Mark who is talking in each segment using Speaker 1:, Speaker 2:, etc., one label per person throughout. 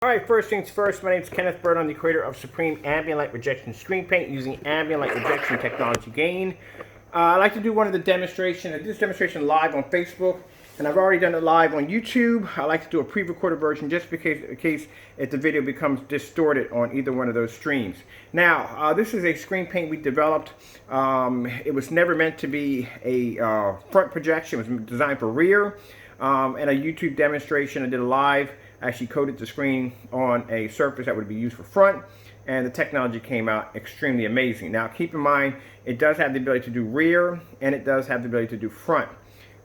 Speaker 1: Alright, first things first, my name is Kenneth Bird. I'm the creator of Supreme Ambient Light Rejection Screen Paint using ambient light rejection technology gain. I like to do one of the demonstrations. I did this demonstration live on Facebook, and I've already done it live on YouTube. I like to do a pre-recorded version just in case if the video becomes distorted on either one of those streams. Now, this is a screen paint we developed. It was never meant to be a front projection. It was designed for rear. And a YouTube demonstration I did live. I actually coated the screen on a surface that would be used for front, and the technology came out extremely amazing. Now keep in mind, it does have the ability to do rear, and it does have the ability to do front.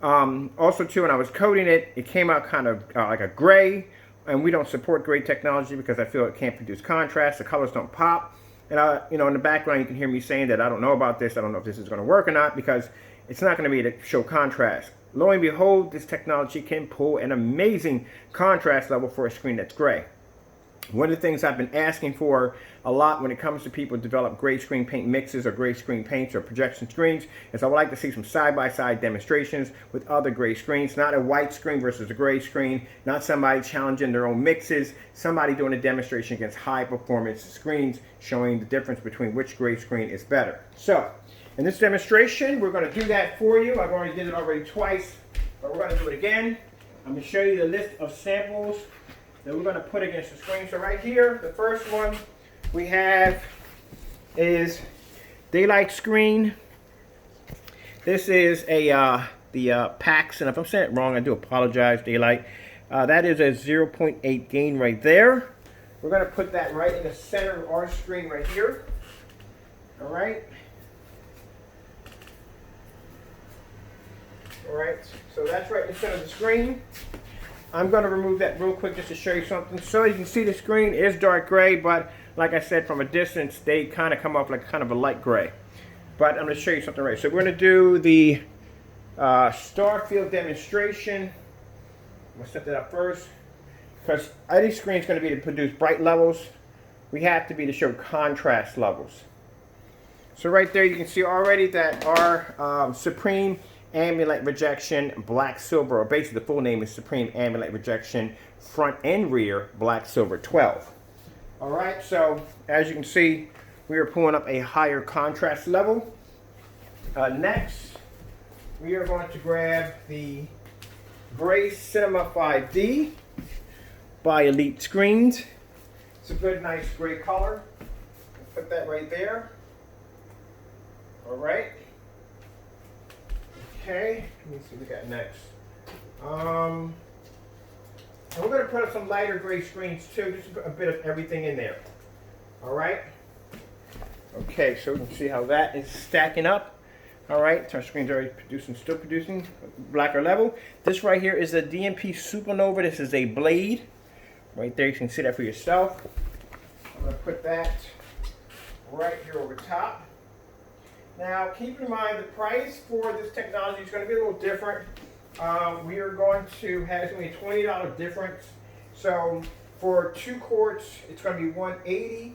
Speaker 1: Also too, when I was coating it, it came out kind of like a gray, and we don't support gray technology because I feel it can't produce contrast, the colors don't pop. And you know, in the background you can hear me saying that I don't know about this, I don't know if this is going to work or not, because it's not going to be to show contrast. Lo and behold, this technology can pull an amazing contrast level for a screen that's gray. One of the things I've been asking for a lot when it comes to people develop gray screen paint mixes or gray screen paints or projection screens is I would like to see some side-by-side demonstrations with other gray screens, not a white screen versus a gray screen, not somebody challenging their own mixes, somebody doing a demonstration against high-performance screens showing the difference between which gray screen is better. So, in this demonstration, we're going to do that for you. I've already did it already twice, but we're going to do it again. I'm going to show you the list of samples that we're going to put against the screen. So right here, the first one we have is daylight screen. This is the PAX, and if I'm saying it wrong, I do apologize, daylight. That is a 0.8 gain right there. We're going to put that right in the center of our screen right here. All right. Alright, so that's right in the center of the screen. I'm going to remove that real quick just to show you something. So you can see the screen is dark gray, but like I said, from a distance, they kind of come off like kind of a light gray. But I'm going to show you something right. So we're going to do the star field demonstration. I'm going to set that up first. Because any screen is going to be to produce bright levels. We have to be to show contrast levels. So right there you can see already that our Supreme Ambient Light Rejection Black Silver, or basically the full name is Supreme Ambient Light Rejection Front and Rear Black Silver 12. Alright, so as you can see, we are pulling up a higher contrast level. Next, we are going to grab the Gray Cinema 5D by Elite Screens. It's a good, nice gray color. Put that right there. Alright. Okay, let me see what we got next. And we're going to put up some lighter gray screens too, just a bit of everything in there. Alright? Okay, so we can see how that is stacking up. Alright, our screen's already still producing blacker level. This right here is a DMP Supernova. This is a blade. Right there, you can see that for yourself. I'm going to put that right here over top. Now, keep in mind the price for this technology is going to be a little different. We are going to have a $20 difference. So for 2 quarts, it's going to be $180,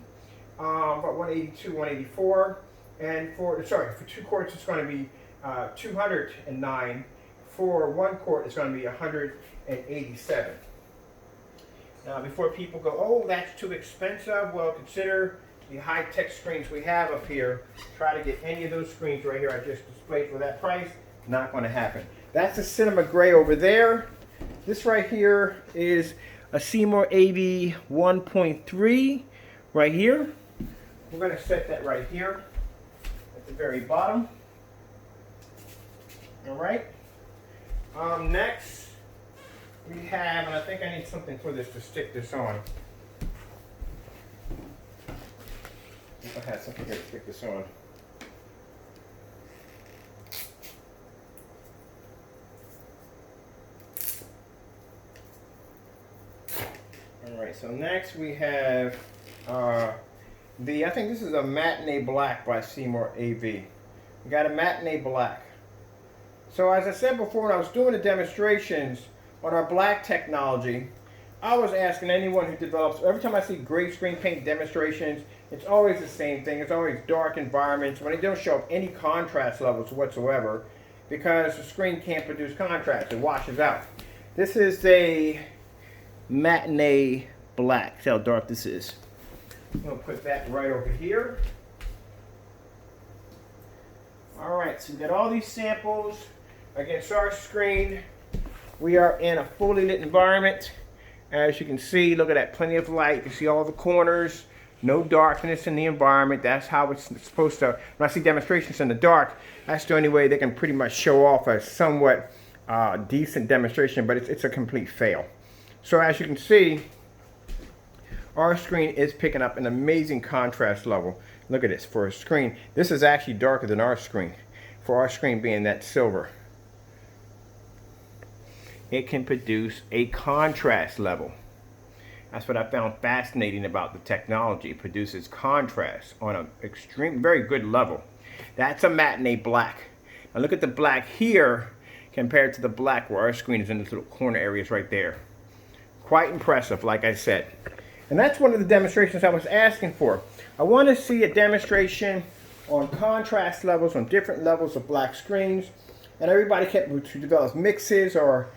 Speaker 1: about $182, $184, and for 2 quarts, it's going to be $209. For 1 quart, it's going to be $187. Now, before people go, oh, that's too expensive, well, consider the high-tech screens we have up here. Try to get any of those screens right here I just displayed for that price. Not going to happen. That's a Cinema Gray over there. This right here is a Seymour AV 1.3 right here. We're going to set that right here at the very bottom. All right. Next, we have, and I think I need something for this to stick this on. I had something here to stick this on. Alright, so next we have I think this is a Matinee Black by Seymour AV. We got a Matinee Black. So as I said before, when I was doing the demonstrations on our black technology, I was asking anyone who develops, every time I see gray screen paint demonstrations, it's always the same thing. It's always dark environments when they don't show up any contrast levels whatsoever because the screen can't produce contrast. It washes out. This is a Matinee black. See how dark this is. I'm going to put that right over here. Alright, so we got all these samples against our screen. We are in a fully lit environment. As you can see, look at that, plenty of light. You can see all the corners, no darkness in the environment. That's how it's supposed to. When I see demonstrations in the dark, that's the only way they can pretty much show off a somewhat decent demonstration, but it's a complete fail. So as you can see, our screen is picking up an amazing contrast level. Look at this, for a screen. This is actually darker than our screen, for our screen being that silver. It can produce a contrast level. That's what I found fascinating about the technology. It produces contrast on an extreme, very good level. That's a matinee black. Now look at the black here compared to the black where our screen is in these little corner areas right there. Quite impressive, like I said. And that's one of the demonstrations I was asking for. I want to see a demonstration on contrast levels on different levels of black screens. And everybody kept to develop mixes or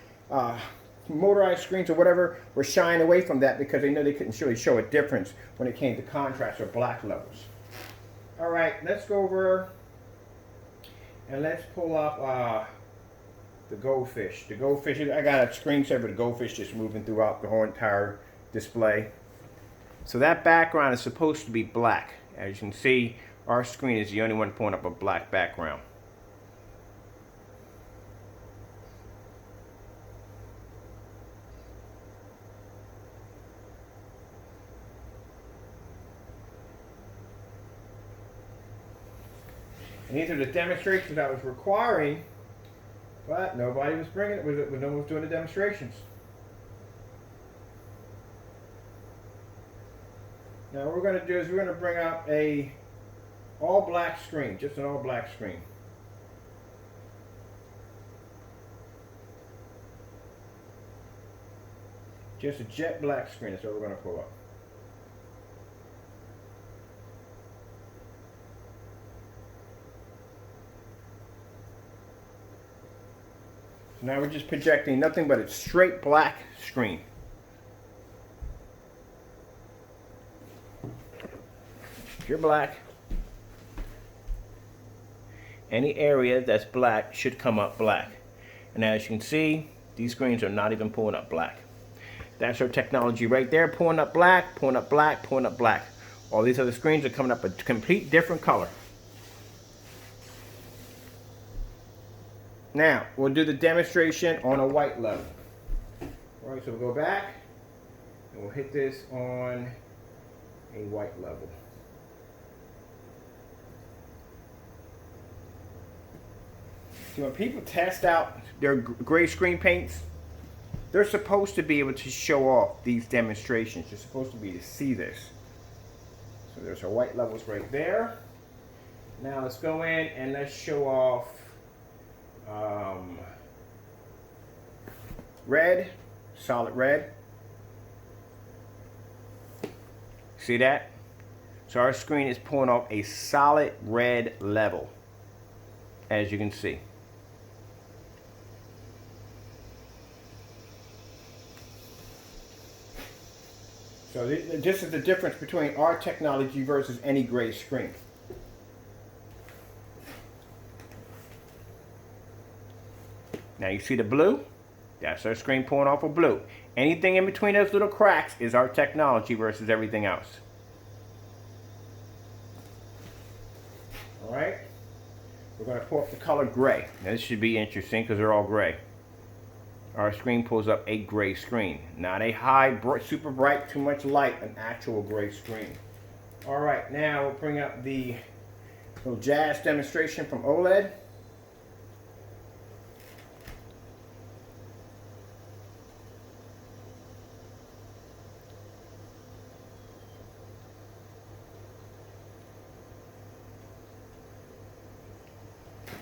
Speaker 1: motorized screens or whatever were shying away from that because they know they couldn't really show a difference when it came to contrast or black levels. All right, let's go over and let's pull up the goldfish. The goldfish, I got a screensaver of the goldfish just moving throughout the whole entire display. So that background is supposed to be black. As you can see, our screen is the only one pulling up a black background. And these are the demonstrations I was requiring, but nobody was bringing it. No one was doing the demonstrations. Now what we're going to do is we're going to bring up a all black screen, just an all black screen. Just a jet black screen, that's what we're going to pull up. So now we're just projecting nothing but a straight black screen. Pure black. Any area that's black should come up black. And as you can see, these screens are not even pulling up black. That's our technology right there, pulling up black, pulling up black, pulling up black. All these other screens are coming up a complete different color. Now, we'll do the demonstration on a white level. All right, so we'll go back and we'll hit this on a white level. So when people test out their gray screen paints, they're supposed to be able to show off these demonstrations. You're supposed to be able to see this. So there's our white levels right there. Now let's go in and let's show off red, solid red. See that? So our screen is pulling off a solid red level, as you can see. So this is the difference between our technology versus any gray screen. Now you see the blue? That's our screen pulling off of blue. Anything in between those little cracks is our technology versus everything else. All right? We're going to pull up the color gray. Now this should be interesting because they're all gray. Our screen pulls up a gray screen. Not a high, super bright, too much light, an actual gray screen. All right, now we'll bring up the little jazz demonstration from OLED.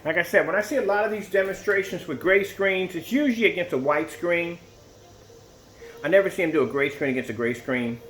Speaker 1: Like I said, when I see a lot of these demonstrations with gray screens, it's usually against a white screen. I never see them do a gray screen against a gray screen.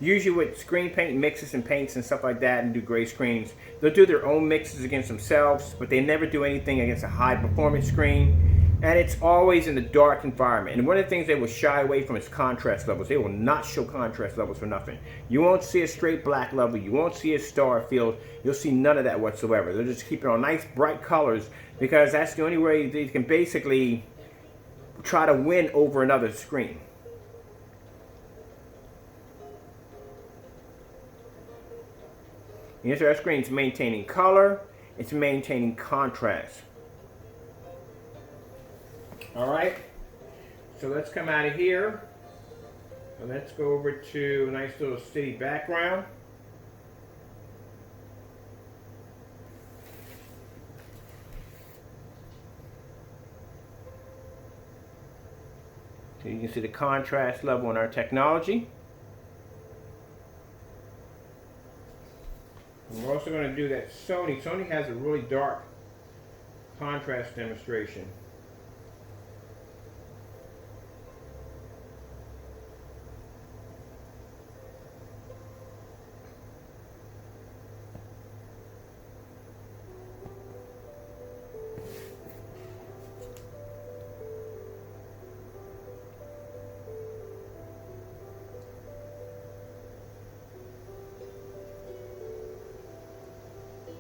Speaker 1: Usually with screen paint mixes and paints and stuff like that and do gray screens, they'll do their own mixes against themselves, but they never do anything against a high performance screen. And it's always in the dark environment. And one of the things they will shy away from is contrast levels. They will not show contrast levels for nothing. You won't see a straight black level. You won't see a star field. You'll see none of that whatsoever. They'll just keep it on nice bright colors because that's the only way they can basically try to win over another screen. Yes, our screen is maintaining color. It's maintaining contrast. Alright, so let's come out of here and let's go over to a nice little city background. So you can see the contrast level in our technology. And we're also going to do that Sony has a really dark contrast demonstration.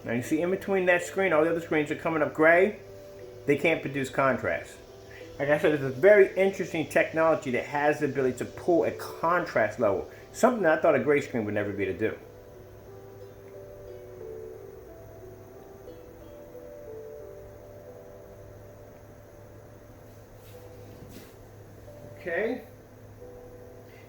Speaker 1: Now you see in between that screen, all the other screens are coming up gray. They can't produce contrast. Like I said, it's a very interesting technology that has the ability to pull a contrast level. Something that I thought a gray screen would never be able to do. Okay.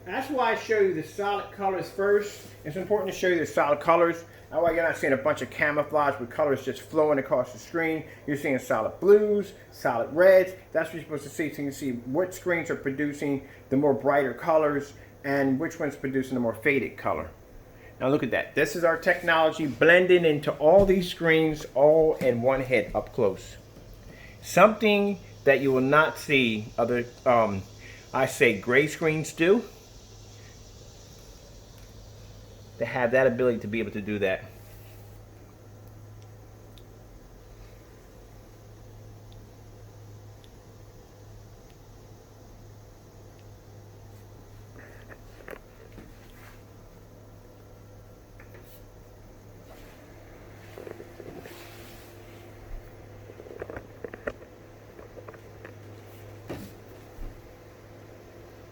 Speaker 1: That's why I show you the solid colors first. It's important to show you the solid colors. That way you're not seeing a bunch of camouflage with colors just flowing across the screen. You're seeing solid blues, solid reds. That's what you're supposed to see, so you can see what screens are producing the more brighter colors and which one's producing the more faded color. Now look at that. This is our technology blending into all these screens all in one hit up close. Something that you will not see other, I say gray screens do. To have that ability to be able to do that.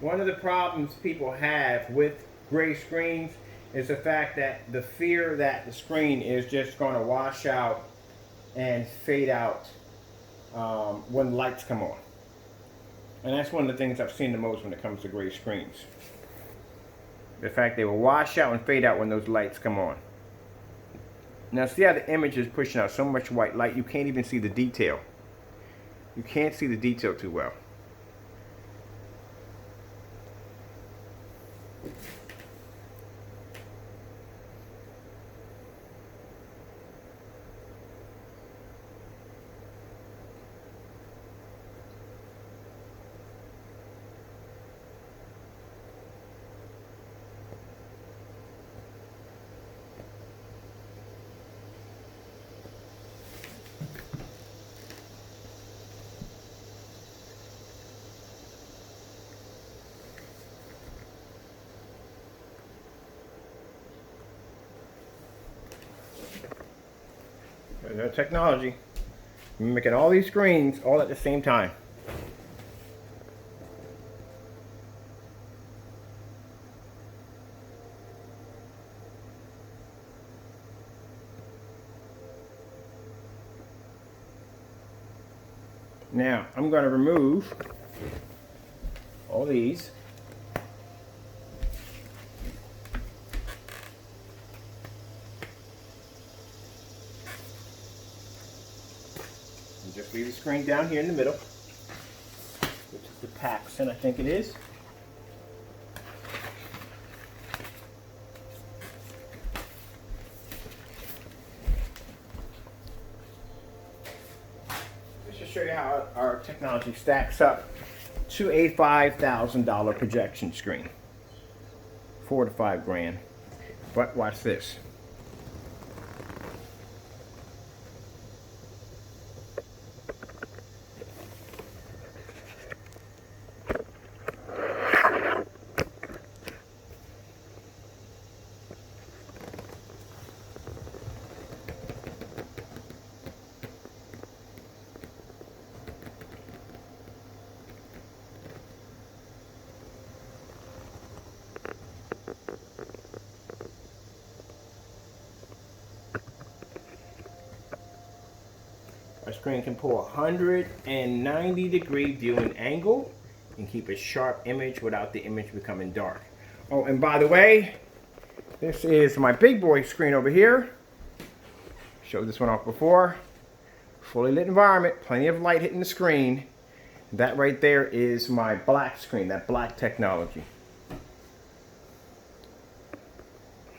Speaker 1: One of the problems people have with gray screens is the fact that the fear that the screen is just going to wash out and fade out when lights come on. And that's one of the things I've seen the most when it comes to gray screens. The fact they will wash out and fade out when those lights come on. Now see how the image is pushing out so much white light you can't even see the detail. You can't see the detail too well. There's our technology. We're making all these screens all at the same time. Now, I'm going to remove all these. And just leave the screen down here in the middle, which is the Paxson, I think it is. Show you how our technology stacks up to a $5,000 projection screen. 4 to 5 grand. But watch this. Our screen can pull 190-degree viewing angle and keep a sharp image without the image becoming dark. Oh, and by the way, this is my big boy screen over here. Showed this one off before. Fully lit environment, plenty of light hitting the screen. That right there is my black screen, that black technology.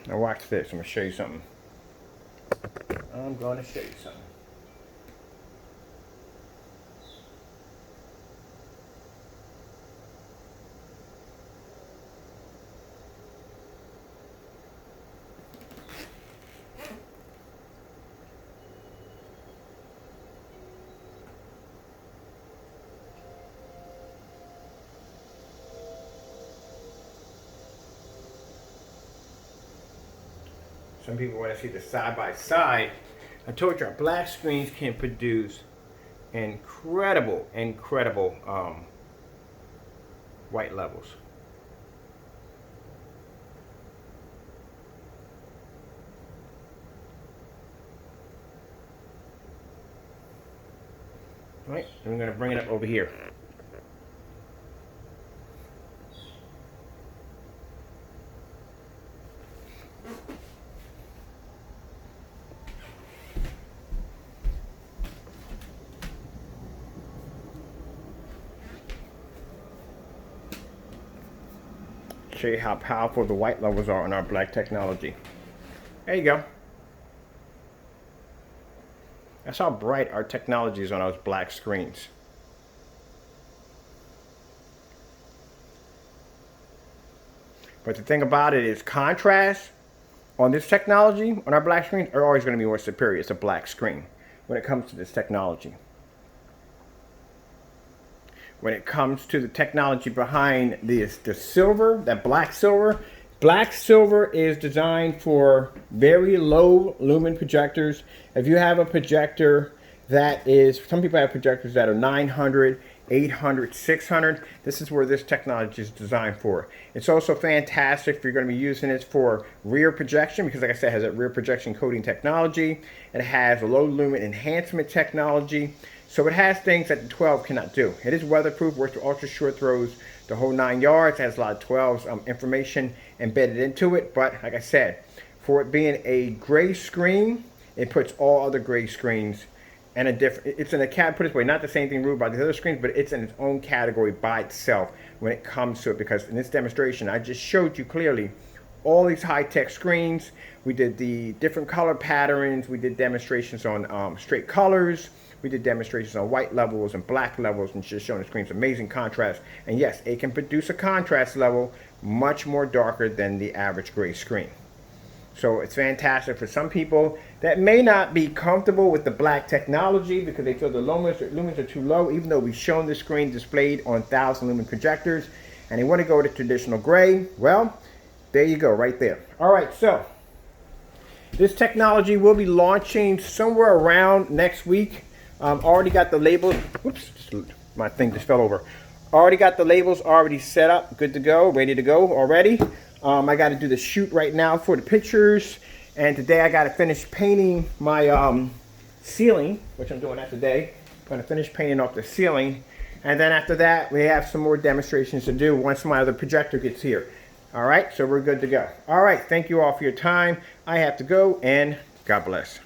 Speaker 1: Now watch this, I'm going to show you something. Some people want to see the side by side. I told you our black screens can produce incredible white levels. All right, I'm going to bring it up over here. Show you how powerful the white levels are on our black technology. There you go. That's how bright our technology is on those black screens. But the thing about it is contrast on this technology, on our black screens, are always going to be more superior. It's a black screen when it comes to this technology. When it comes to the technology behind the silver, that black silver is designed for very low lumen projectors. If you have a projector that is, some people have projectors that are 900, 800, 600. This is where this technology is designed for. It's also fantastic if you're going to be using it for rear projection, because like I said, it has a rear projection coating technology. It has a low lumen enhancement technology. So it has things that the 12 cannot do. It is weatherproof, works with ultra short throws, the whole 9 yards. It has a lot of 12's information embedded into it. But like I said, for it being a gray screen, it puts all other gray screens in a different, it's in a cat, put it this way, not the same thing ruled by the other screens, but it's in its own category by itself when it comes to it. Because in this demonstration, I just showed you clearly all these high-tech screens. We did the different color patterns. We did demonstrations on straight colors. We did demonstrations on white levels and black levels, and just showing the screen's amazing contrast. And yes, it can produce a contrast level much more darker than the average gray screen. So it's fantastic for some people that may not be comfortable with the black technology because they feel the lumens are too low, even though we've shown the screen displayed on 1,000 lumen projectors, and they want to go to traditional gray. Well, there you go, right there. All right, so this technology will be launching somewhere around next week. Already got the labels. Whoops, my thing just fell over. Already got the labels already set up, good to go, ready to go already. I got to do the shoot right now for the pictures, and today I got to finish painting my ceiling, which I'm doing that today. I'm going to finish painting off the ceiling, and then after that we have some more demonstrations to do once my other projector gets here. All right, so we're good to go. All right, thank you all for your time. I have to go, and God bless.